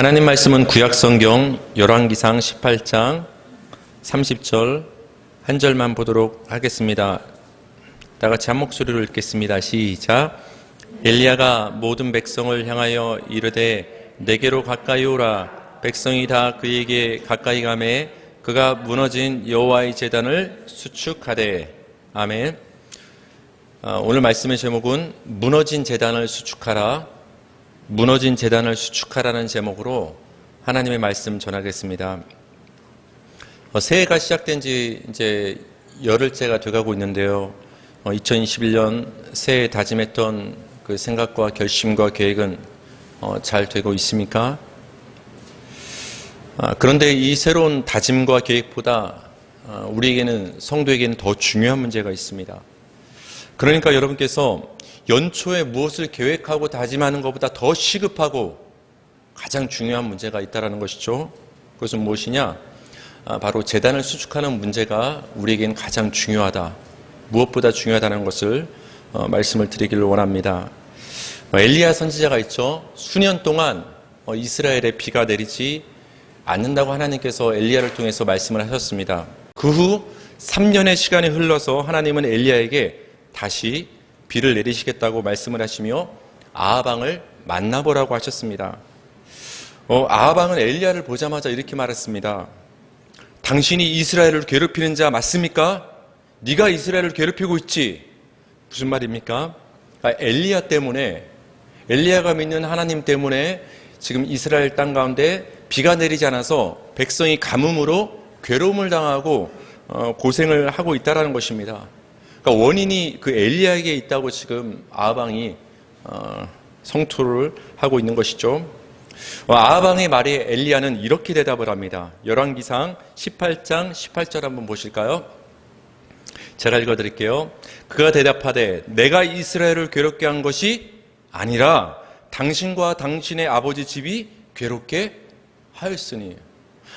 하나님 말씀은 구약성경 열왕기상 18장 30절 한 절만 보도록 하겠습니다. 다 같이 한 목소리로 읽겠습니다. 시작. 엘리야가 모든 백성을 향하여 이르되 내게로 가까이 오라. 백성이 다 그에게 가까이 가매 그가 무너진 여호와의 제단을 수축하되. 아멘. 오늘 말씀의 제목은 무너진 제단을 수축하라. 무너진 제단을 수축하라는 제목으로 하나님의 말씀 전하겠습니다. 새해가 시작된 지 이제 열흘째가 돼가고 있는데요. 2021년 새해 다짐했던 그 생각과 결심과 계획은 잘 되고 있습니까? 그런데 이 새로운 다짐과 계획보다 우리에게는, 성도에게는 더 중요한 문제가 있습니다. 그러니까 여러분께서 연초에 무엇을 계획하고 다짐하는 것보다 더 시급하고 가장 중요한 문제가 있다는 것이죠. 그것은 무엇이냐? 바로 제단을 수축하는 문제가 우리에게는 가장 중요하다. 무엇보다 중요하다는 것을 말씀을 드리기를 원합니다. 엘리야 선지자가 있죠. 수년 동안 이스라엘에 비가 내리지 않는다고 하나님께서 엘리야를 통해서 말씀을 하셨습니다. 그 후 3년의 시간이 흘러서 하나님은 엘리야에게 다시 비를 내리시겠다고 말씀을 하시며 아하방을 만나보라고 하셨습니다. 아하방은 엘리야를 보자마자 이렇게 말했습니다. 당신이 이스라엘을 괴롭히는 자 맞습니까? 네가 이스라엘을 괴롭히고 있지. 무슨 말입니까? 엘리야 때문에, 엘리야가 믿는 하나님 때문에 지금 이스라엘 땅 가운데 비가 내리지 않아서 백성이 가뭄으로 괴로움을 당하고 고생을 하고 있다는 것입니다. 그러니까 원인이 그 엘리야에게 있다고 지금 아하방이 성토를 하고 있는 것이죠. 아하방의 말에 엘리야는 이렇게 대답을 합니다. 열왕기상 18장 18절 한번 보실까요? 제가 읽어드릴게요. 그가 대답하되 내가 이스라엘을 괴롭게 한 것이 아니라 당신과 당신의 아버지 집이 괴롭게 하였으니.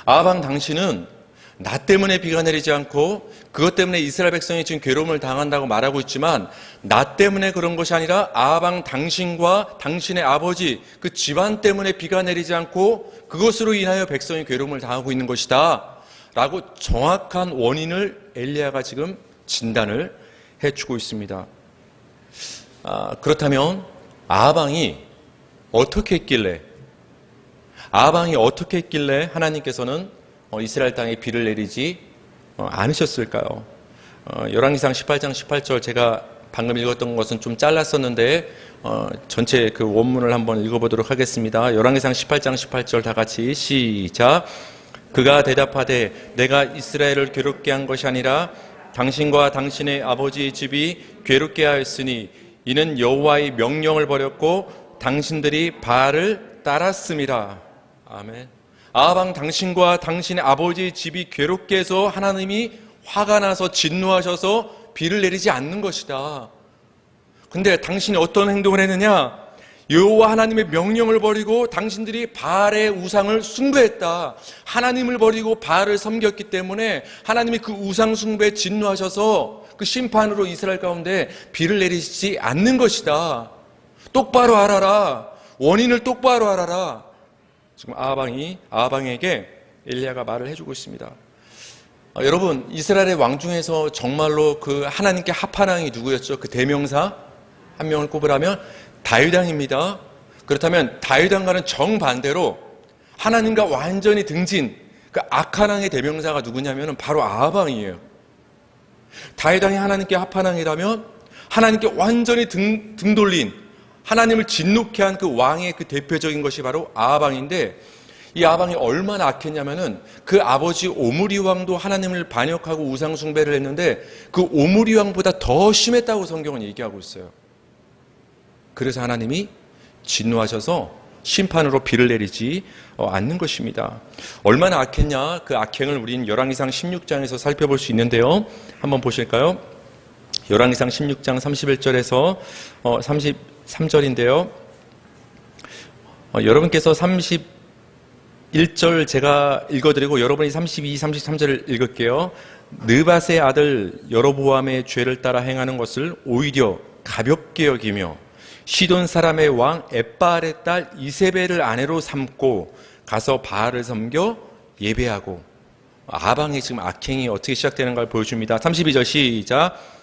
아하방, 당신은 나 때문에 비가 내리지 않고 그것 때문에 이스라엘 백성이 지금 괴로움을 당한다고 말하고 있지만 나 때문에 그런 것이 아니라 아하방 당신과 당신의 아버지 그 집안 때문에 비가 내리지 않고 그것으로 인하여 백성이 괴로움을 당하고 있는 것이다 라고 정확한 원인을 엘리야가 지금 진단을 해주고 있습니다. 그렇다면 아하방이 어떻게 했길래 하나님께서는 이스라엘 땅에 비를 내리지 않으셨을까요? 열왕기상 18장 18절 제가 방금 읽었던 것은 좀 잘랐었는데 전체 그 원문을 한번 읽어보도록 하겠습니다. 열왕기상 18장 18절 다 같이 시작. 그가 대답하되 내가 이스라엘을 괴롭게 한 것이 아니라 당신과 당신의 아버지의 집이 괴롭게 하였으니 이는 여호와의 명령을 버렸고 당신들이 바알을 따랐음이라. 아멘. 아하방, 당신과 당신의 아버지의 집이 괴롭게 해서 하나님이 화가 나서 진노하셔서 비를 내리지 않는 것이다. 근데 당신이 어떤 행동을 했느냐? 여호와 하나님의 명령을 버리고 당신들이 바알의 우상을 숭배했다. 하나님을 버리고 바알을 섬겼기 때문에 하나님이 그 우상 숭배에 진노하셔서 그 심판으로 이스라엘 가운데 비를 내리지 않는 것이다. 똑바로 알아라. 원인을 똑바로 알아라. 지금 아하방에게 엘리야가 말을 해주고 있습니다. 여러분, 이스라엘의 왕 중에서 정말로 그 하나님께 합한 왕이 누구였죠? 그 대명사 한 명을 꼽으라면 다윗 왕입니다. 그렇다면 다윗 왕과는 정반대로 하나님과 완전히 등진 그 악한 왕의 대명사가 누구냐면 바로 아하방이에요. 다윗 왕이 하나님께 합한 왕이라면 하나님께 완전히 등 돌린, 하나님을 진노케 한 그 왕의 그 대표적인 것이 바로 아하방인데, 이 아하방이 얼마나 악했냐면은 그 아버지 오므리 왕도 하나님을 반역하고 우상 숭배를 했는데 그 오므리 왕보다 더 심했다고 성경은 얘기하고 있어요. 그래서 하나님이 진노하셔서 심판으로 비를 내리지 않는 것입니다. 얼마나 악했냐? 그 악행을 우리는 열왕기상 16장에서 살펴볼 수 있는데요. 한번 보실까요? 열왕기상 16장 31절에서 33절인데요. 여러분께서 31절 제가 읽어드리고 여러분이 32, 33절을 읽을게요. 느밧의 아들 여로보암의 죄를 따라 행하는 것을 오히려 가볍게 여기며 시돈 사람의 왕 엣바알의 딸 이세벨을 아내로 삼고 가서 바알을 섬겨 예배하고, 아방의 지금 악행이 어떻게 시작되는가를 보여줍니다. 32절 시작.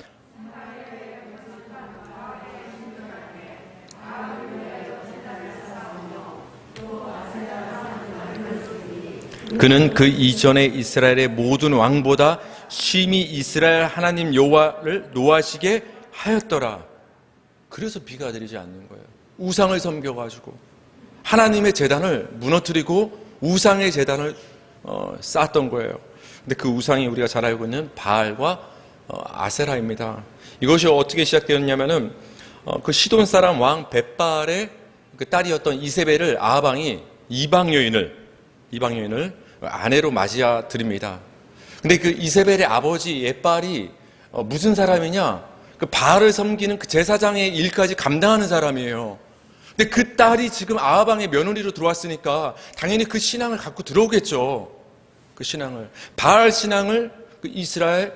그는 그 이전에 이스라엘의 모든 왕보다 심히 이스라엘 하나님 여호와를 노하시게 하였더라. 그래서 비가 내리지 않는 거예요. 우상을 섬겨가지고 하나님의 제단을 무너뜨리고 우상의 제단을 쌓았던 거예요. 근데 그 우상이 우리가 잘 알고 있는 바알과 아세라입니다. 이것이 어떻게 시작되었냐면은 그 시돈 사람 왕 벳바알의 그 딸이었던 이세벨을 아합왕이 이방 여인을 아내로 맞이해 드립니다. 근데 그 이세벨의 아버지 옙바알이 무슨 사람이냐? 그 바알을 섬기는 그 제사장의 일까지 감당하는 사람이에요. 근데 그 딸이 지금 아합왕의 며느리로 들어왔으니까 당연히 그 신앙을 갖고 들어오겠죠. 그 신앙을, 바알 신앙을 그 이스라엘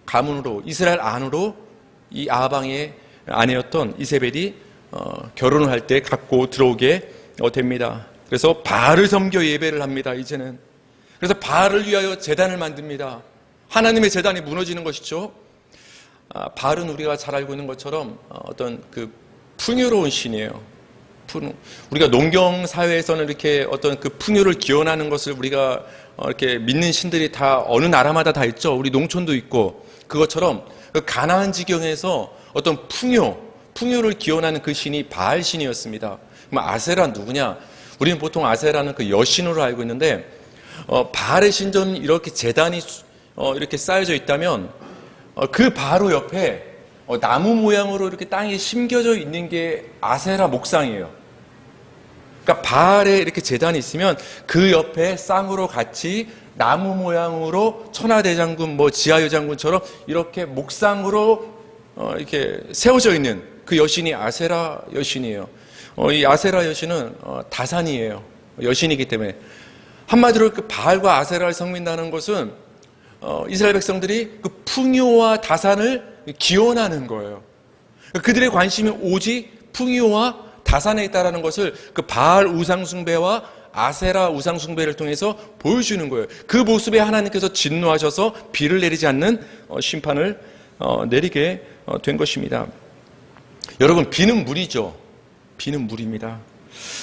가문으로, 이스라엘 안으로 이 아합왕의 아내였던 이세벨이 결혼을 할 때 갖고 들어오게 됩니다. 그래서 바알을 섬겨 예배를 합니다. 이제는. 그래서 바알을 위하여 제단을 만듭니다. 하나님의 제단이 무너지는 것이죠. 바알은 우리가 잘 알고 있는 것처럼 어떤 그 풍요로운 신이에요. 우리가 농경 사회에서는 이렇게 어떤 그 풍요를 기원하는 것을 우리가 이렇게 믿는 신들이 다 어느 나라마다 다 있죠. 우리 농촌도 있고, 그것처럼 그 가나안 지경에서 어떤 풍요를 기원하는 그 신이 바알 신이었습니다. 그럼 아세라 누구냐? 우리는 보통 아세라는 그 여신으로 알고 있는데, 바알의 신전은 이렇게 제단이 이렇게 쌓여져 있다면 그 바로 옆에 나무 모양으로 이렇게 땅에 심겨져 있는 게 아세라 목상이에요. 그러니까 바알에 이렇게 제단이 있으면 그 옆에 쌍으로 같이 나무 모양으로 천하대장군, 지하여장군처럼 이렇게 목상으로 이렇게 세워져 있는 그 여신이 아세라 여신이에요. 이 아세라 여신은 다산이에요. 여신이기 때문에. 한마디로 그 바알과 아세라를 섬긴다는 것은 이스라엘 백성들이 그 풍요와 다산을 기원하는 거예요. 그들의 관심이 오직 풍요와 다산에 있다는 것을 그 바알 우상숭배와 아세라 우상숭배를 통해서 보여주는 거예요. 그 모습에 하나님께서 진노하셔서 비를 내리지 않는 심판을 내리게 된 것입니다. 여러분, 비는 물이죠. 비는 물입니다.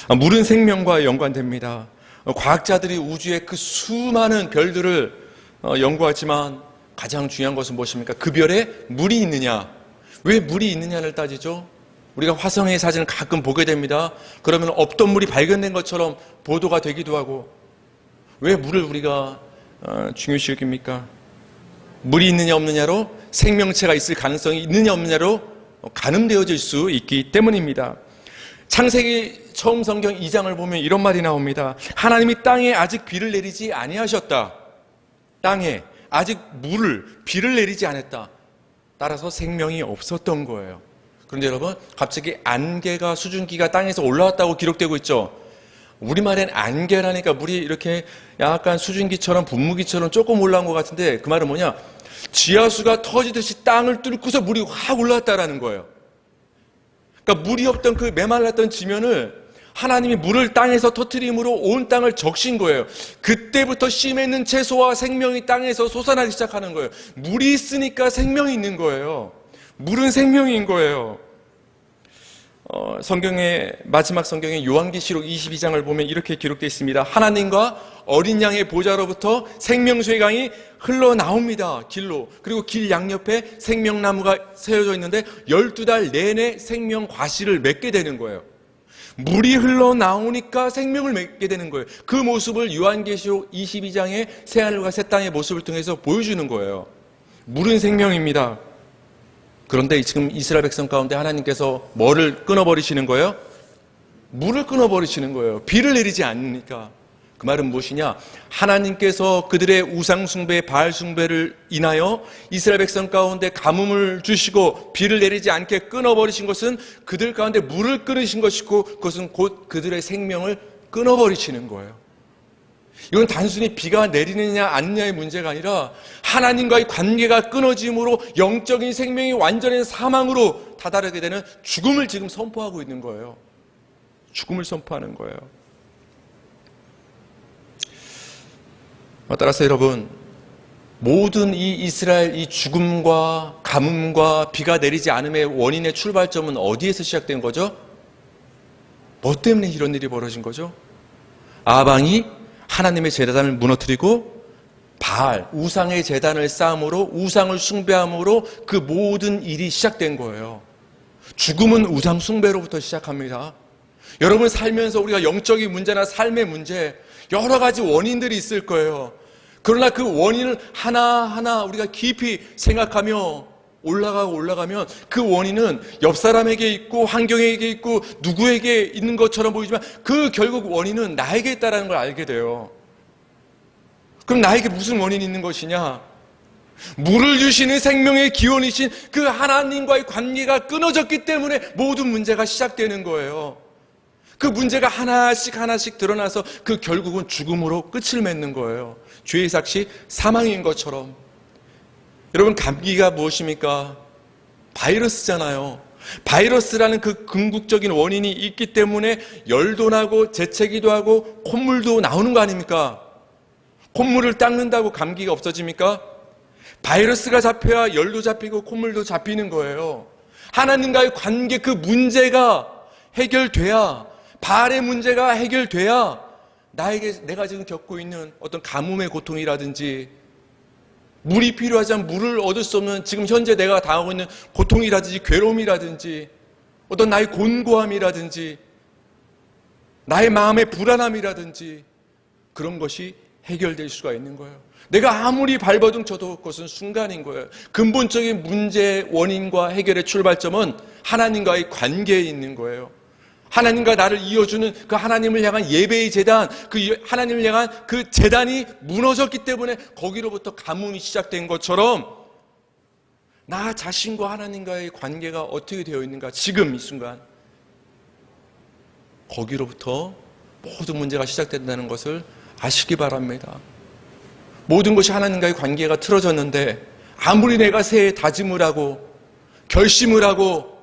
물은 생명과 연관됩니다. 과학자들이 우주의 그 수많은 별들을 연구하지만 가장 중요한 것은 무엇입니까? 그 별에 물이 있느냐? 왜 물이 있느냐를 따지죠. 우리가 화성의 사진을 가끔 보게 됩니다. 그러면 없던 물이 발견된 것처럼 보도가 되기도 하고, 왜 물을 우리가 중요시 여깁니까? 물이 있느냐 없느냐로 생명체가 있을 가능성이 있느냐 없느냐로 가늠되어질 수 있기 때문입니다. 창세기 처음 성경 2장을 보면 이런 말이 나옵니다. 하나님이 땅에 아직 비를 내리지 아니하셨다. 땅에 아직 비를 내리지 않았다. 따라서 생명이 없었던 거예요. 그런데 여러분, 갑자기 안개가, 수증기가 땅에서 올라왔다고 기록되고 있죠. 우리말엔 안개라니까 물이 이렇게 약간 수증기처럼 분무기처럼 조금 올라온 것 같은데, 그 말은 뭐냐? 지하수가 터지듯이 땅을 뚫고서 물이 확 올라왔다라는 거예요. 그러니까 물이 없던 그 메말랐던 지면을 하나님이 물을 땅에서 터뜨림으로 온 땅을 적신 거예요. 그때부터 씨 맺는 채소와 생명이 땅에서 솟아나기 시작하는 거예요. 물이 있으니까 생명이 있는 거예요. 물은 생명인 거예요. 마지막 성경의 요한계시록 22장을 보면 이렇게 기록되어 있습니다. 하나님과 어린 양의 보좌로부터 생명수의 강이 흘러나옵니다. 길로. 그리고 길 양옆에 생명나무가 세워져 있는데 12달 내내 생명 과실을 맺게 되는 거예요. 물이 흘러나오니까 생명을 맺게 되는 거예요. 그 모습을 요한계시록 22장의 새하늘과 새 땅의 모습을 통해서 보여주는 거예요. 물은 생명입니다. 그런데 지금 이스라엘 백성 가운데 하나님께서 뭐를 끊어버리시는 거예요? 물을 끊어버리시는 거예요. 비를 내리지 않으니까. 그 말은 무엇이냐? 하나님께서 그들의 우상숭배, 바알숭배를 인하여 이스라엘 백성 가운데 가뭄을 주시고 비를 내리지 않게 끊어버리신 것은 그들 가운데 물을 끊으신 것이고, 그것은 곧 그들의 생명을 끊어버리시는 거예요. 이건 단순히 비가 내리느냐 아니냐의 문제가 아니라 하나님과의 관계가 끊어짐으로 영적인 생명이 완전히 사망으로 다다르게 되는 죽음을 지금 선포하고 있는 거예요. 죽음을 선포하는 거예요. 따라서 여러분, 모든 이 이스라엘 이 죽음과 가뭄과 비가 내리지 않음의 원인의 출발점은 어디에서 시작된 거죠? 뭐 때문에 이런 일이 벌어진 거죠? 아방이 하나님의 제단을 무너뜨리고 바알, 우상의 제단을 쌓음으로, 우상을 숭배함으로 그 모든 일이 시작된 거예요. 죽음은 우상 숭배로부터 시작합니다. 여러분 살면서 우리가 영적인 문제나 삶의 문제, 여러 가지 원인들이 있을 거예요. 그러나 그 원인을 하나하나 우리가 깊이 생각하며 올라가면 그 원인은 옆 사람에게 있고 환경에게 있고 누구에게 있는 것처럼 보이지만 그 결국 원인은 나에게 있다는 걸 알게 돼요. 그럼 나에게 무슨 원인이 있는 것이냐? 물을 주시는 생명의 기원이신 그 하나님과의 관계가 끊어졌기 때문에 모든 문제가 시작되는 거예요. 그 문제가 하나씩 드러나서 그 결국은 죽음으로 끝을 맺는 거예요. 죄의 삭시 사망인 것처럼. 여러분, 감기가 무엇입니까? 바이러스잖아요. 바이러스라는 그 궁극적인 원인이 있기 때문에 열도 나고 재채기도 하고 콧물도 나오는 거 아닙니까? 콧물을 닦는다고 감기가 없어집니까? 바이러스가 잡혀야 열도 잡히고 콧물도 잡히는 거예요. 하나님과의 관계 그 문제가 해결돼야, 바알의 문제가 해결돼야 내가 지금 겪고 있는 어떤 가뭄의 고통이라든지 물이 필요하지만 물을 얻을 수 없는 지금 현재 내가 당하고 있는 고통이라든지 괴로움이라든지 어떤 나의 곤고함이라든지 나의 마음의 불안함이라든지 그런 것이 해결될 수가 있는 거예요. 내가 아무리 발버둥 쳐도 그것은 순간인 거예요. 근본적인 문제의 원인과 해결의 출발점은 하나님과의 관계에 있는 거예요. 하나님과 나를 이어주는 그 하나님을 향한 예배의 제단, 그 하나님을 향한 그 제단이 무너졌기 때문에 거기로부터 가뭄이 시작된 것처럼 나 자신과 하나님과의 관계가 어떻게 되어 있는가, 지금 이 순간 거기로부터 모든 문제가 시작된다는 것을 아시기 바랍니다. 모든 것이 하나님과의 관계가 틀어졌는데 아무리 내가 새해 다짐을 하고 결심을 하고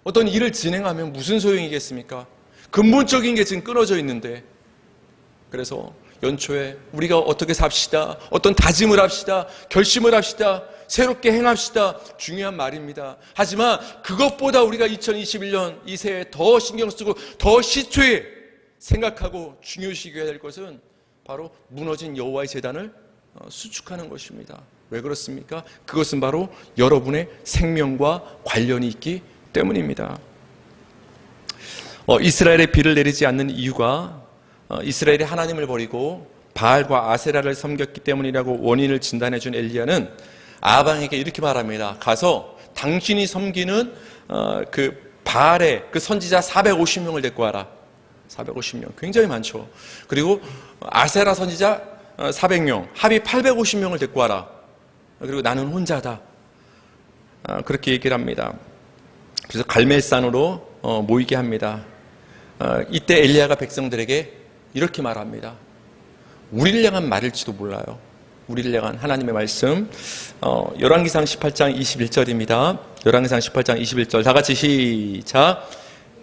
어떤 일을 진행하면 무슨 소용이겠습니까? 근본적인 게 지금 끊어져 있는데. 그래서 연초에 우리가 어떻게 삽시다, 어떤 다짐을 합시다, 결심을 합시다, 새롭게 행합시다, 중요한 말입니다. 하지만 그것보다 우리가 2021년 이 새해 더 신경 쓰고 더 시초에 생각하고 중요시 여겨야 될 것은 바로 무너진 여호와의 제단을 수축하는 것입니다. 왜 그렇습니까? 그것은 바로 여러분의 생명과 관련이 있기 때문입니다. 이스라엘의 비를 내리지 않는 이유가 이스라엘이 하나님을 버리고 바알과 아세라를 섬겼기 때문이라고 원인을 진단해 준 엘리야는 아방에게 이렇게 말합니다. 가서 당신이 섬기는 그 바알의 그 선지자 450명을 데리고 와라. 450명. 굉장히 많죠. 그리고 아세라 선지자 400명, 합의 850명을 데리고 와라. 그리고 나는 혼자다. 그렇게 얘기를 합니다. 그래서 갈멜산으로 모이게 합니다. 이때 엘리야가 백성들에게 이렇게 말합니다. 우리를 향한 말일지도 몰라요. 우리를 향한 하나님의 말씀. 열왕기상 18장 21절입니다. 열왕기상 18장 21절 다 같이 시작.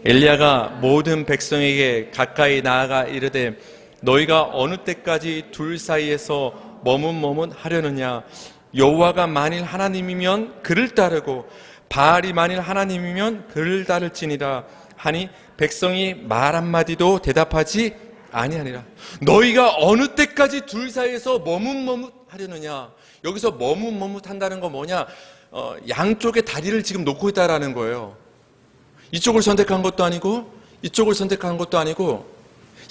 엘리야가 모든 백성에게 가까이 나아가 이르되 너희가 어느 때까지 둘 사이에서 머문하려느냐. 여호와가 만일 하나님이면 그를 따르고 바알이 만일 하나님이면 그를 따를지니라 하니 백성이 말 한마디도 대답하지 아니하니라. 너희가 어느 때까지 둘 사이에서 머뭇하려느냐. 여기서 머뭇한다는 건 뭐냐, 양쪽에 다리를 지금 놓고 있다라는 거예요. 이쪽을 선택한 것도 아니고 이쪽을 선택한 것도 아니고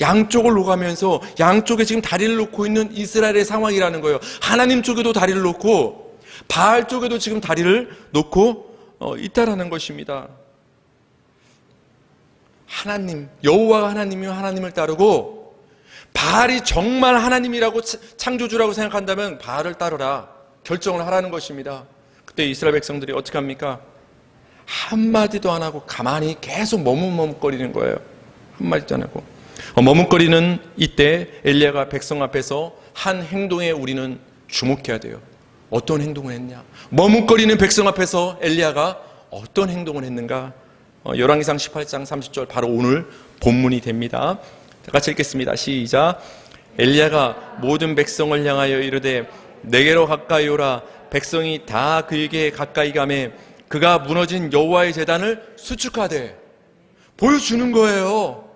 양쪽을 놓가면서 양쪽에 지금 다리를 놓고 있는 이스라엘의 상황이라는 거예요. 하나님 쪽에도 다리를 놓고 바알 쪽에도 지금 다리를 놓고 있다라는 것입니다. 하나님, 여호와가 하나님이면 하나님을 따르고 바알이 정말 하나님이라고 창조주라고 생각한다면 바알을 따르라 결정을 하라는 것입니다. 그때 이스라엘 백성들이 어떻게 합니까? 한마디도 안 하고 가만히 계속 머뭇거리는 거예요. 한마디도 안 하고. 머뭇거리는 이때 엘리야가 백성 앞에서 한 행동에 우리는 주목해야 돼요. 어떤 행동을 했냐? 머뭇거리는 백성 앞에서 엘리야가 어떤 행동을 했는가? 열왕기상 18장 30절 바로 오늘 본문이 됩니다. 같이 읽겠습니다. 시작. 엘리야가 모든 백성을 향하여 이르되 내게로 가까이 오라. 백성이 다 그에게 가까이 가매 그가 무너진 여호와의 제단을 수축하되. 보여주는 거예요.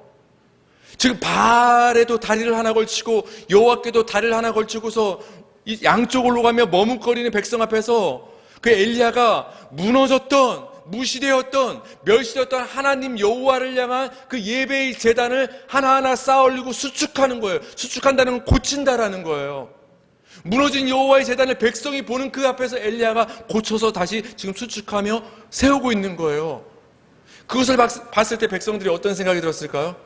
지금 바알에도 다리를 하나 걸치고 여호와께도 다리를 하나 걸치고서 이 양쪽으로 가며 머뭇거리는 백성 앞에서 그 엘리야가 무너졌던, 무시되었던, 멸시되었던 하나님 여호와를 향한 그 예배의 제단을 하나하나 쌓아 올리고 수축하는 거예요. 수축한다는 건 고친다라는 거예요. 무너진 여호와의 제단을 백성이 보는 그 앞에서 엘리야가 고쳐서 다시 지금 수축하며 세우고 있는 거예요. 그것을 봤을 때 백성들이 어떤 생각이 들었을까요?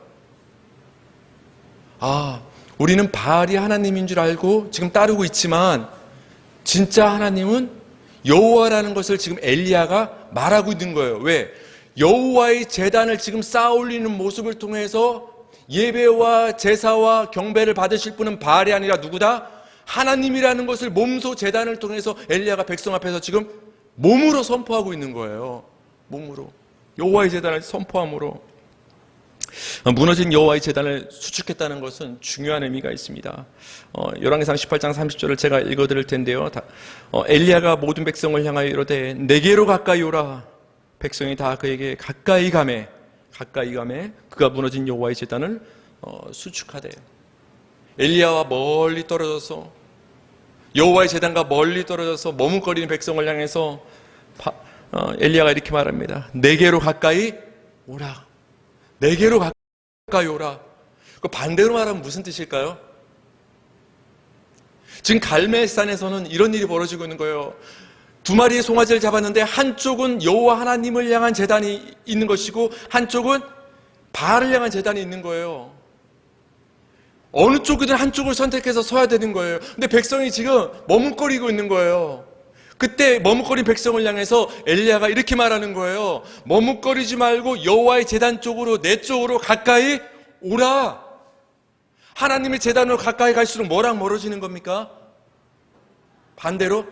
아, 우리는 바알이 하나님인 줄 알고 지금 따르고 있지만 진짜 하나님은 여호와라는 것을 지금 엘리야가 말하고 있는 거예요. 왜? 여호와의 제단을 지금 쌓아 올리는 모습을 통해서 예배와 제사와 경배를 받으실 분은 바알이 아니라 누구다? 하나님이라는 것을 몸소 제단을 통해서 엘리야가 백성 앞에서 지금 몸으로 선포하고 있는 거예요. 몸으로. 여호와의 제단을 선포함으로. 무너진 여호와의 제단을 수축했다는 것은 중요한 의미가 있습니다. 열왕기상 18장 30절을 제가 읽어드릴 텐데요. 엘리야가 모든 백성을 향하여 이르되 내게로 가까이 오라. 백성이 다 그에게 가까이 가매 그가 무너진 여호와의 제단을 수축하되. 엘리야와 멀리 떨어져서 여호와의 제단과 멀리 떨어져서 머뭇거리는 백성을 향해서 엘리야가 이렇게 말합니다. 내게로 가까이 오라. 내게로 가까이 오라. 그 반대로 말하면 무슨 뜻일까요? 지금 갈멜산에서는 이런 일이 벌어지고 있는 거예요. 두 마리의 송아지를 잡았는데 한쪽은 여호와 하나님을 향한 제단이 있는 것이고 한쪽은 바알을 향한 제단이 있는 거예요. 어느 쪽이든 한쪽을 선택해서 서야 되는 거예요. 근데 백성이 지금 머뭇거리고 있는 거예요. 그때 머뭇거린 백성을 향해서 엘리야가 이렇게 말하는 거예요. 머뭇거리지 말고 여호와의 제단 쪽으로, 내 쪽으로 가까이 오라. 하나님의 제단으로 가까이 갈수록 뭐랑 멀어지는 겁니까? 반대로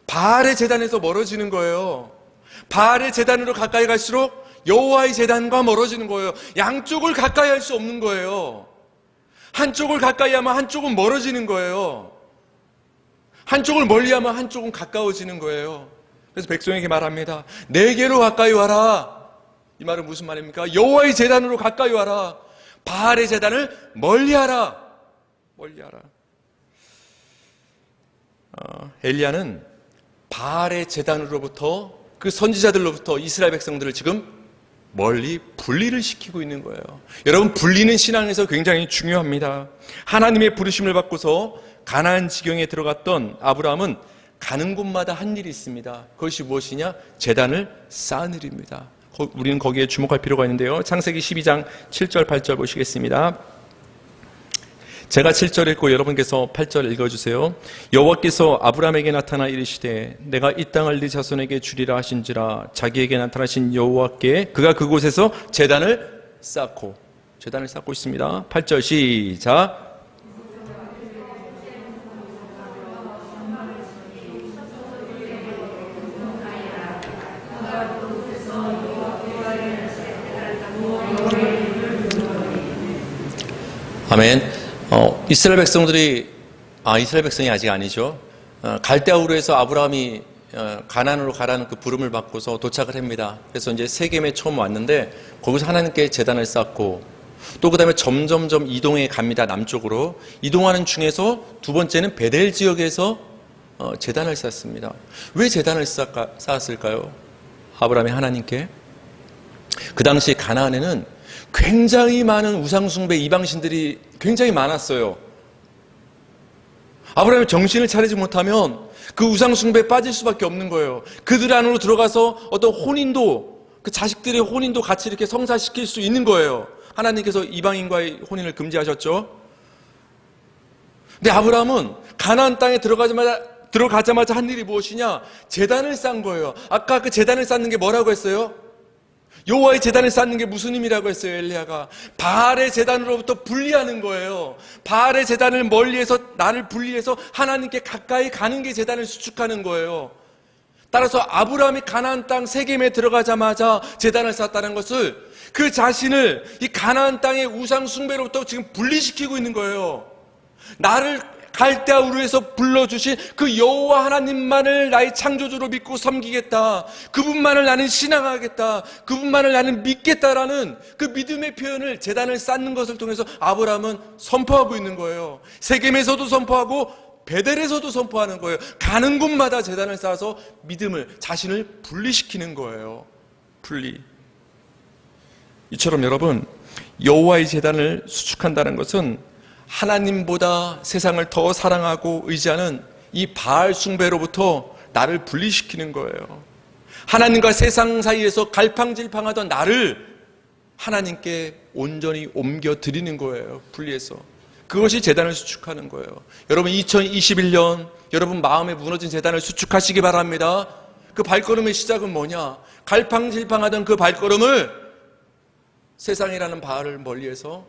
바알의 제단에서 멀어지는 거예요. 바알의 제단으로 가까이 갈수록 여호와의 제단과 멀어지는 거예요. 양쪽을 가까이 할 수 없는 거예요. 한쪽을 가까이 하면 한쪽은 멀어지는 거예요. 한쪽을 멀리하면 한쪽은 가까워지는 거예요. 그래서 백성에게 말합니다. 내게로 가까이 와라. 이 말은 무슨 말입니까? 여호와의 제단으로 가까이 와라. 바알의 제단을 멀리하라. 멀리하라. 엘리야는 바알의 제단으로부터 그 선지자들로부터 이스라엘 백성들을 지금 멀리 분리를 시키고 있는 거예요. 여러분, 분리는 신앙에서 굉장히 중요합니다. 하나님의 부르심을 받고서 가나안 지경에 들어갔던 아브라함은 가는 곳마다 한 일이 있습니다. 그것이 무엇이냐? 제단을 쌓은 일입니다. 우리는 거기에 주목할 필요가 있는데요. 창세기 12장 7절 8절 보시겠습니다. 제가 7절 읽고 여러분께서 8절 읽어주세요. 여호와께서 아브라함에게 나타나 이르시되 내가 이 땅을 네 자손에게 주리라 하신지라. 자기에게 나타나신 여호와께 그가 그곳에서 제단을 쌓고 있습니다. 8절 시작. 아멘. 이스라엘 백성들이 이스라엘 백성이 아직 아니죠. 갈대아우르에서 아브라함이 가나안으로 가라는 그 부름을 받고서 도착을 합니다. 그래서 이제 세겜에 처음 왔는데 거기서 하나님께 제단을 쌓고 또 그다음에 점점점 이동해 갑니다. 남쪽으로 이동하는 중에서 두 번째는 베델 지역에서 제단을 쌓습니다. 왜 제단을 쌓았을까요? 아브라함이 하나님께. 그 당시 가나안에는 굉장히 많은 우상숭배 이방신들이 굉장히 많았어요. 아브라함이 정신을 차리지 못하면 그 우상숭배에 빠질 수밖에 없는 거예요. 그들 안으로 들어가서 어떤 혼인도, 그 자식들의 혼인도 같이 이렇게 성사시킬 수 있는 거예요. 하나님께서 이방인과의 혼인을 금지하셨죠. 근데 아브라함은 가나안 땅에 들어가자마자 한 일이 무엇이냐? 제단을 쌓은 거예요. 아까 그 제단을 쌓는 게 뭐라고 했어요? 여호와의 제단을 쌓는 게 무슨 의미라고 했어요? 엘리야가 바알의 제단으로부터 분리하는 거예요. 바알의 제단을 멀리해서 나를 분리해서 하나님께 가까이 가는 게 제단을 수축하는 거예요. 따라서 아브라함이 가나안 땅 세겜에 들어가자마자 제단을 쌓았다는 것을 그 자신을 이 가나안 땅의 우상 숭배로부터 지금 분리시키고 있는 거예요. 나를 갈대아 우르에서 불러주신 그 여호와 하나님만을 나의 창조주로 믿고 섬기겠다. 그분만을 나는 신앙하겠다. 그분만을 나는 믿겠다라는 그 믿음의 표현을 제단을 쌓는 것을 통해서 아브라함은 선포하고 있는 거예요. 세겜에서도 선포하고 베델에서도 선포하는 거예요. 가는 곳마다 제단을 쌓아서 믿음을, 자신을 분리시키는 거예요. 분리. 이처럼 여러분, 여호와의 제단을 수축한다는 것은 하나님보다 세상을 더 사랑하고 의지하는 이 바알 숭배로부터 나를 분리시키는 거예요. 하나님과 세상 사이에서 갈팡질팡하던 나를 하나님께 온전히 옮겨드리는 거예요. 분리해서. 그것이 제단을 수축하는 거예요. 여러분 2021년 여러분 마음에 무너진 제단을 수축하시기 바랍니다. 그 발걸음의 시작은 뭐냐? 갈팡질팡하던 그 발걸음을 세상이라는 바알을 멀리해서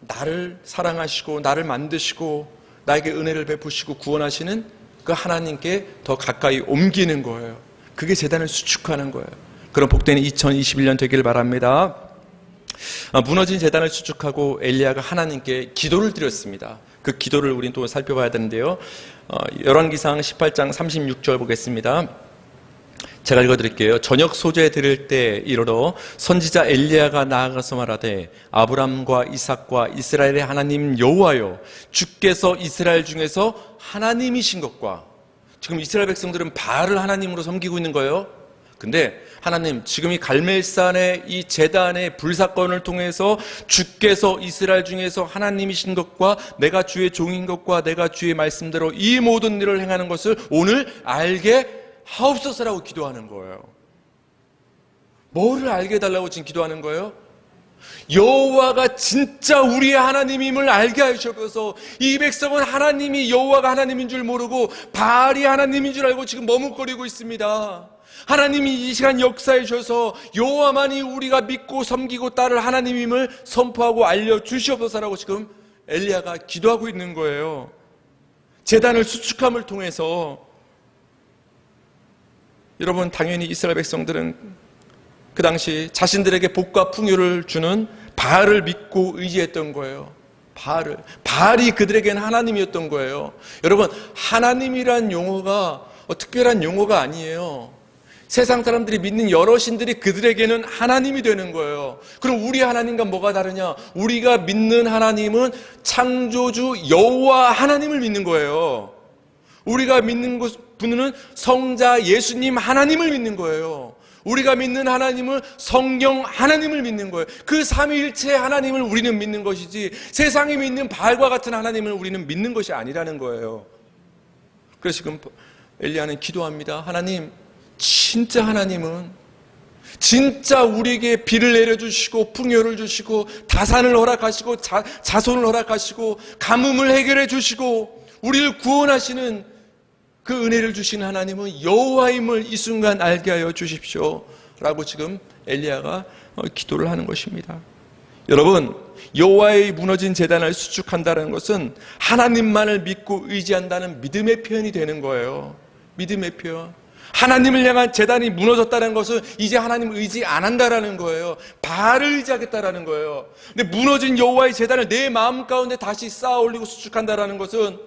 나를 사랑하시고 나를 만드시고 나에게 은혜를 베푸시고 구원하시는 그 하나님께 더 가까이 옮기는 거예요. 그게 제단을 수축하는 거예요. 그런 복된 2021년 되길 바랍니다. 무너진 제단을 수축하고 엘리야가 하나님께 기도를 드렸습니다. 그 기도를 우린 또 살펴봐야 되는데요. 열왕기상 18장 36절 보겠습니다. 제가 읽어드릴게요. 저녁 소재 들을 때 이르러 선지자 엘리야가 나아가서 말하되 아브람과 이삭과 이스라엘의 하나님 여호와여, 주께서 이스라엘 중에서 하나님이신 것과, 지금 이스라엘 백성들은 바알을 하나님으로 섬기고 있는 거예요. 근데 하나님, 지금 이 갈멜산의 이 제단의 불사건을 통해서 주께서 이스라엘 중에서 하나님이신 것과 내가 주의 종인 것과 내가 주의 말씀대로 이 모든 일을 행하는 것을 오늘 알게 하옵소서라고 기도하는 거예요. 뭐를 알게 해달라고 지금 기도하는 거예요? 여호와가 진짜 우리의 하나님임을 알게 하셔서 이 백성은 하나님이 여호와가 하나님인 줄 모르고 바알이 하나님인 줄 알고 지금 머뭇거리고 있습니다. 하나님이 이 시간 역사해 주셔서 여호와만이 우리가 믿고 섬기고 따를 하나님임을 선포하고 알려주시옵소서라고 지금 엘리야가 기도하고 있는 거예요. 제단을 수축함을 통해서. 여러분, 당연히 이스라엘 백성들은 그 당시 자신들에게 복과 풍요를 주는 바알을 믿고 의지했던 거예요. 바알이 그들에게는 하나님이었던 거예요. 여러분, 하나님이란 용어가 특별한 용어가 아니에요. 세상 사람들이 믿는 여러 신들이 그들에게는 하나님이 되는 거예요. 그럼 우리 하나님과 뭐가 다르냐? 우리가 믿는 하나님은 창조주 여호와 하나님을 믿는 거예요. 우리가 믿는 분은 성자 예수님 하나님을 믿는 거예요. 우리가 믿는 하나님은 성령 하나님을 믿는 거예요. 그 삼위일체 하나님을 우리는 믿는 것이지 세상이 믿는 바알과 같은 하나님을 우리는 믿는 것이 아니라는 거예요. 그래서 지금 엘리야는 기도합니다. 하나님, 진짜 하나님은 진짜 우리에게 비를 내려주시고 풍요를 주시고 다산을 허락하시고 자손을 허락하시고 가뭄을 해결해 주시고 우리를 구원하시는 그 은혜를 주시는 하나님은 여호와임을 이 순간 알게 하여 주십시오 라고 지금 엘리야가 기도를 하는 것입니다. 여러분, 여호와의 무너진 제단을 수축한다는 것은 하나님만을 믿고 의지한다는 믿음의 표현이 되는 거예요. 믿음의 표현. 하나님을 향한 제단이 무너졌다는 것은 이제 하나님을 의지 안 한다라는 거예요. 바알을 의지하겠다라는 거예요. 근데 무너진 여호와의 제단을 내 마음 가운데 다시 쌓아 올리고 수축한다라는 것은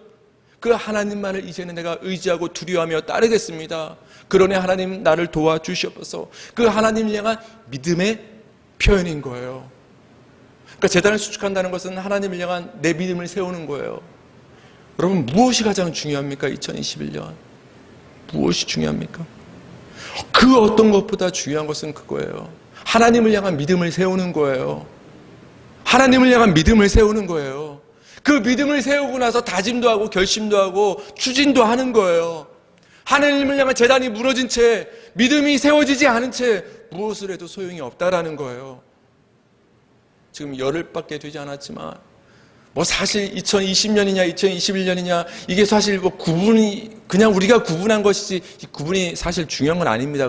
그 하나님만을 이제는 내가 의지하고 두려워하며 따르겠습니다. 그러니 하나님 나를 도와주시옵소서. 그 하나님을 향한 믿음의 표현인 거예요. 그러니까 제단을 수축한다는 것은 하나님을 향한 내 믿음을 세우는 거예요. 여러분, 무엇이 가장 중요합니까? 2021년 무엇이 중요합니까? 그 어떤 것보다 중요한 것은 그거예요. 하나님을 향한 믿음을 세우는 거예요. 하나님을 향한 믿음을 세우는 거예요. 그 믿음을 세우고 나서 다짐도 하고 결심도 하고 추진도 하는 거예요. 하나님을 향한 제단이 무너진 채 믿음이 세워지지 않은 채 무엇을 해도 소용이 없다라는 거예요. 지금 열흘밖에 되지 않았지만 뭐 사실 2020년이냐 2021년이냐 이게 사실 뭐 구분이 그냥 우리가 구분한 것이지 이 구분이 사실 중요한 건 아닙니다.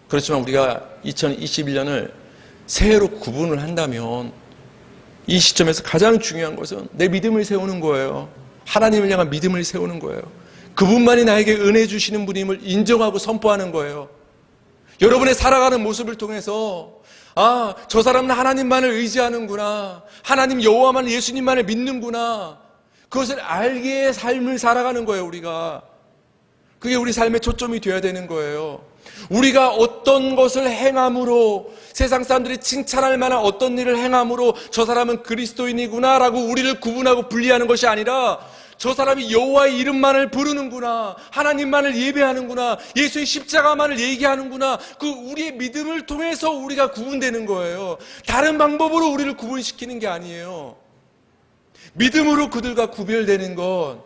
그렇지만 우리가 2021년을 새해로 구분을 한다면 이 시점에서 가장 중요한 것은 내 믿음을 세우는 거예요. 하나님을 향한 믿음을 세우는 거예요. 그분만이 나에게 은혜 주시는 분임을 인정하고 선포하는 거예요. 여러분의 살아가는 모습을 통해서 아, 저 사람은 하나님만을 의지하는구나. 하나님 여호와만, 예수님만을 믿는구나. 그것을 알기에 삶을 살아가는 거예요, 우리가. 그게 우리 삶의 초점이 되어야 되는 거예요. 우리가 어떤 것을 행함으로, 세상 사람들이 칭찬할 만한 어떤 일을 행함으로 저 사람은 그리스도인이구나 라고 우리를 구분하고 분리하는 것이 아니라, 저 사람이 여호와의 이름만을 부르는구나, 하나님만을 예배하는구나, 예수의 십자가만을 얘기하는구나, 그 우리의 믿음을 통해서 우리가 구분되는 거예요. 다른 방법으로 우리를 구분시키는 게 아니에요. 믿음으로 그들과 구별되는 것,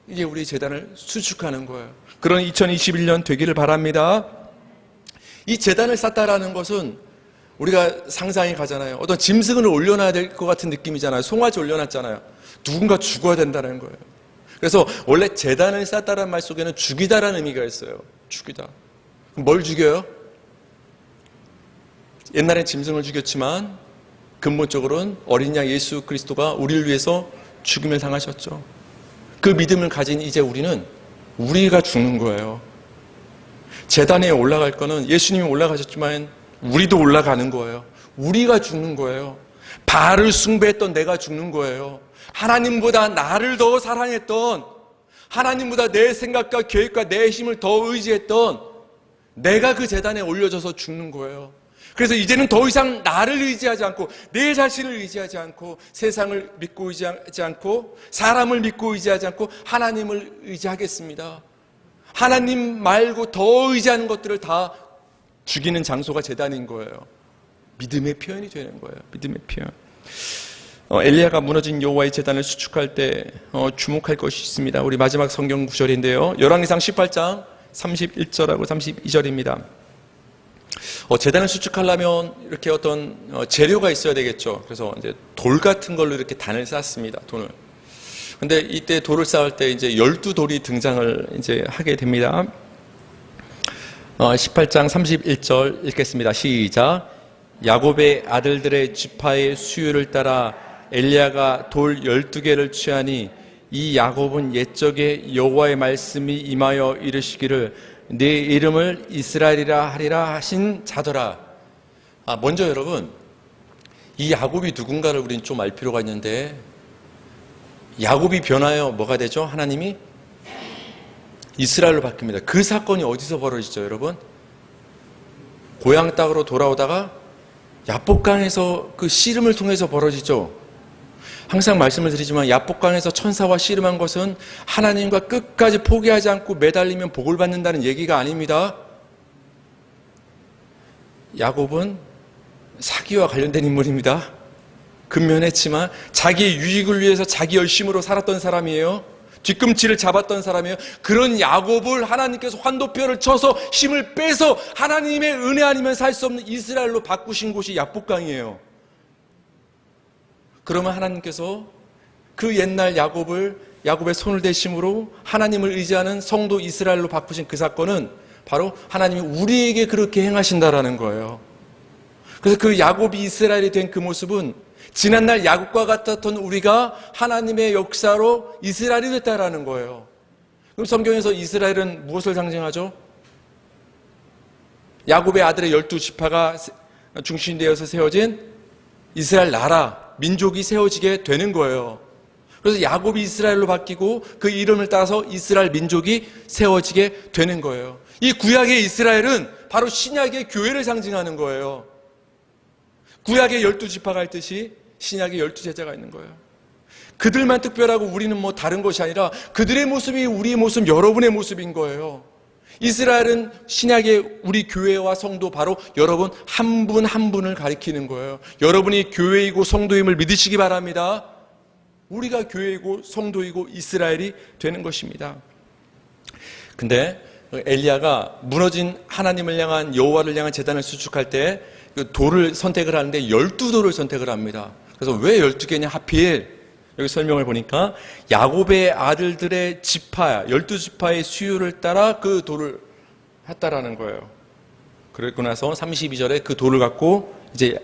이게 우리 제단을 수축하는 거예요. 그런 2021년 되기를 바랍니다. 이 제단을 쌓다라는 것은 우리가 상상이 가잖아요. 어떤 짐승을 올려놔야 될 것 같은 느낌이잖아요. 송아지 올려놨잖아요. 누군가 죽어야 된다는 거예요. 그래서 원래 제단을 쌓다라는 말 속에는 죽이다라는 의미가 있어요. 죽이다. 뭘 죽여요? 옛날엔 짐승을 죽였지만 근본적으로는 어린 양 예수 그리스도가 우리를 위해서 죽임을 당하셨죠. 그 믿음을 가진 이제 우리는 우리가 죽는 거예요. 제단에 올라갈 거는 예수님이 올라가셨지만 우리도 올라가는 거예요. 우리가 죽는 거예요. 바알을 숭배했던 내가 죽는 거예요. 하나님보다 나를 더 사랑했던, 하나님보다 내 생각과 계획과 내 힘을 더 의지했던 내가 그 제단에 올려져서 죽는 거예요. 그래서 이제는 더 이상 나를 의지하지 않고, 내 자신을 의지하지 않고, 세상을 믿고 의지하지 않고, 사람을 믿고 의지하지 않고 하나님을 의지하겠습니다. 하나님 말고 더 의지하는 것들을 다 죽이는 장소가 제단인 거예요. 믿음의 표현이 되는 거예요. 믿음의 표현. 엘리야가 무너진 여호와의 제단을 수축할 때 주목할 것이 있습니다. 우리 마지막 성경 구절인데요. 열왕기상 18장 31절하고 32절입니다. 제단을 수축하려면 이렇게 어떤 재료가 있어야 되겠죠. 그래서 이제 돌 같은 걸로 이렇게 단을 쌓습니다. 돌을. 근데 이때 돌을 쌓을 때 이제 12돌이 등장을 이제 하게 됩니다. 18장 31절 읽겠습니다. 시작. 야곱의 아들들의 지파의 수요를 따라 엘리야가 돌 12개를 취하니 이 야곱은 옛적에 여호와의 말씀이 임하여 이르시기를 내 이름을 이스라엘이라 하리라 하신 자더라. 먼저 여러분, 이 야곱이 누군가를 우리는 좀 알 필요가 있는데, 야곱이 변하여 뭐가 되죠? 하나님이 이스라엘로 바뀝니다. 그 사건이 어디서 벌어지죠, 여러분? 고향 땅으로 돌아오다가 야복강에서 그 씨름을 통해서 벌어지죠. 항상 말씀을 드리지만 야복강에서 천사와 씨름한 것은 하나님과 끝까지 포기하지 않고 매달리면 복을 받는다는 얘기가 아닙니다. 야곱은 사기와 관련된 인물입니다. 근면했지만 자기의 유익을 위해서 자기 열심으로 살았던 사람이에요. 뒤꿈치를 잡았던 사람이에요. 그런 야곱을 하나님께서 환도표를 쳐서 힘을 빼서 하나님의 은혜 아니면 살 수 없는 이스라엘로 바꾸신 곳이 야복강이에요. 그러면 하나님께서 그 옛날 야곱의 손을 대심으로 하나님을 의지하는 성도 이스라엘로 바꾸신 그 사건은 바로 하나님이 우리에게 그렇게 행하신다라는 거예요. 그래서 그 야곱이 이스라엘이 된 그 모습은 지난날 야곱과 같았던 우리가 하나님의 역사로 이스라엘이 됐다라는 거예요. 그럼 성경에서 이스라엘은 무엇을 상징하죠? 야곱의 아들의 12지파가 중심되어서 세워진 이스라엘 나라, 민족이 세워지게 되는 거예요. 그래서 야곱이 이스라엘로 바뀌고 그 이름을 따서 이스라엘 민족이 세워지게 되는 거예요. 이 구약의 이스라엘은 바로 신약의 교회를 상징하는 거예요. 구약의 12지파가 있듯이 신약의 12제자가 있는 거예요. 그들만 특별하고 우리는 뭐 다른 것이 아니라 그들의 모습이 우리의 모습, 여러분의 모습인 거예요. 이스라엘은 신약의 우리 교회와 성도, 바로 여러분 한 분 한 분을 가리키는 거예요. 여러분이 교회이고 성도임을 믿으시기 바랍니다. 우리가 교회이고 성도이고 이스라엘이 되는 것입니다. 근데 엘리야가 무너진 하나님을 향한, 여호와를 향한 제단을 수축할 때 그 돌을 선택을 하는데 12돌을 선택을 합니다. 그래서 왜 12개냐 하필, 여기 설명을 보니까 야곱의 아들들의 지파, 12지파의 수요를 따라 그 돌을 했다라는 거예요. 그랬고 나서 32절에 그 돌을 갖고 이제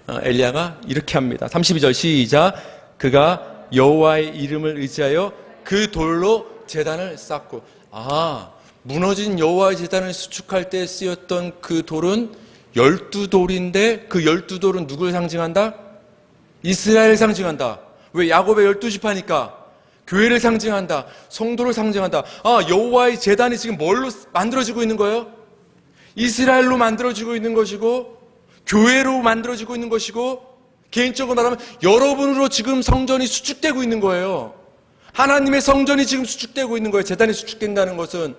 엘리야가 이렇게 합니다. 32절 시작. 그가 여호와의 이름을 의지하여 그 돌로 제단을 쌓고, 무너진 여호와의 제단을 수축할 때 쓰였던 그 돌은 12돌인데 그 12돌은 누굴 상징한다? 이스라엘을 상징한다. 왜? 야곱의 12지파니까. 교회를 상징한다. 성도를 상징한다. 여호와의 제단이 지금 뭘로 만들어지고 있는 거예요? 이스라엘로 만들어지고 있는 것이고, 교회로 만들어지고 있는 것이고, 개인적으로 말하면 여러분으로 지금 성전이 수축되고 있는 거예요. 하나님의 성전이 지금 수축되고 있는 거예요. 제단이 수축된다는 것은.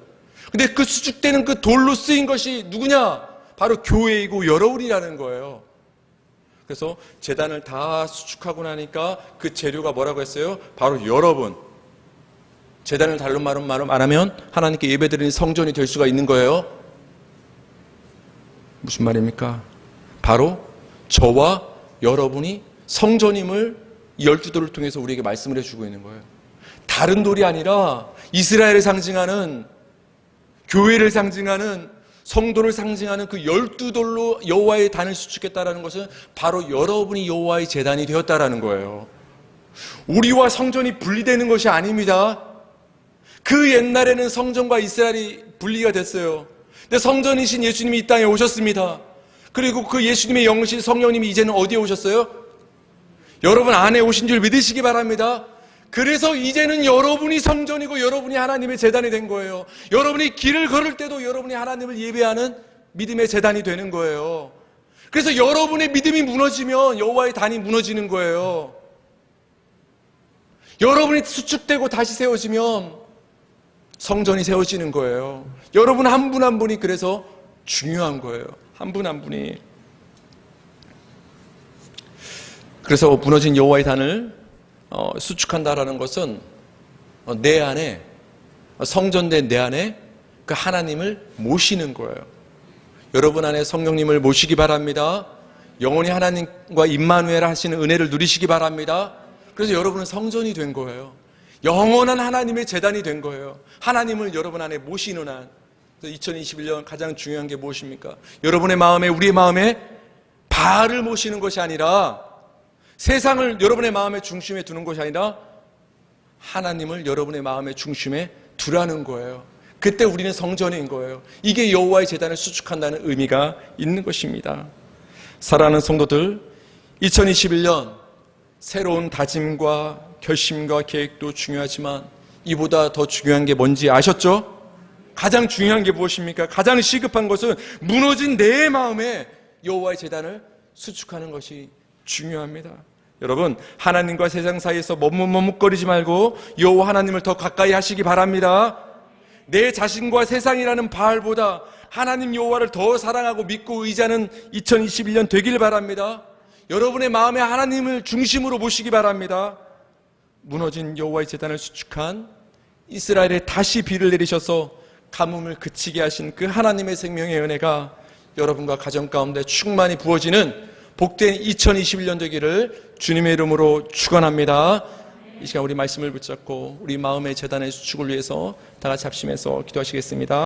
근데 그 수축되는 그 돌로 쓰인 것이 누구냐? 바로 교회이고 여러분이라는 거예요. 그래서 제단을 다 수축하고 나니까 그 재료가 뭐라고 했어요? 바로 여러분. 제단을 다른 말로 말하면 하나님께 예배드리는 성전이 될 수가 있는 거예요. 무슨 말입니까? 바로 저와 여러분이 성전임을 12돌을 통해서 우리에게 말씀을 해주고 있는 거예요. 다른 돌이 아니라 이스라엘을 상징하는, 교회를 상징하는, 성도를 상징하는 그 12돌로 여호와의 단을 수축했다라는 것은 바로 여러분이 여호와의 제단이 되었다라는 거예요. 우리와 성전이 분리되는 것이 아닙니다. 그 옛날에는 성전과 이스라엘이 분리가 됐어요. 근데 성전이신 예수님이 이 땅에 오셨습니다. 그리고 그 예수님의 영신 성령님이 이제는 어디에 오셨어요? 여러분 안에 오신 줄 믿으시기 바랍니다. 그래서 이제는 여러분이 성전이고 여러분이 하나님의 제단이 된 거예요. 여러분이 길을 걸을 때도 여러분이 하나님을 예배하는 믿음의 제단이 되는 거예요. 그래서 여러분의 믿음이 무너지면 여호와의 단이 무너지는 거예요. 여러분이 수축되고 다시 세워지면 성전이 세워지는 거예요. 여러분 한 분 한 분이 그래서 중요한 거예요. 한 분 한 분이. 그래서 무너진 여호와의 단을 수축한다라는 것은 내 안에, 성전된 내 안에 그 하나님을 모시는 거예요. 여러분 안에 성령님을 모시기 바랍니다. 영원히 하나님과 임마누엘 하시는 은혜를 누리시기 바랍니다. 그래서 여러분은 성전이 된 거예요. 영원한 하나님의 제단이 된 거예요. 하나님을 여러분 안에 모시는 한. 2021년 가장 중요한 게 무엇입니까? 여러분의 마음에, 우리의 마음에 바알을 모시는 것이 아니라, 세상을 여러분의 마음의 중심에 두는 것이 아니라 하나님을 여러분의 마음의 중심에 두라는 거예요. 그때 우리는 성전인 거예요. 이게 여호와의 제단을 수축한다는 의미가 있는 것입니다. 사랑하는 성도들, 2021년 새로운 다짐과 결심과 계획도 중요하지만 이보다 더 중요한 게 뭔지 아셨죠? 가장 중요한 게 무엇입니까? 가장 시급한 것은 무너진 내 마음에 여호와의 제단을 수축하는 것이 중요합니다. 여러분, 하나님과 세상 사이에서 머뭇머뭇거리지 말고 여호와 하나님을 더 가까이 하시기 바랍니다. 내 자신과 세상이라는 바알보다 하나님 여호와를 더 사랑하고 믿고 의지하는 2021년 되길 바랍니다. 여러분의 마음에 하나님을 중심으로 모시기 바랍니다. 무너진 여호와의 제단을 수축한 이스라엘에 다시 비를 내리셔서 가뭄을 그치게 하신 그 하나님의 생명의 은혜가 여러분과 가정 가운데 충만히 부어지는 복된 2021년 되기를 주님의 이름으로 축원합니다. 이 시간 우리 말씀을 붙잡고 우리 마음의 제단의 수축을 위해서 다 같이 합심해서 기도하시겠습니다.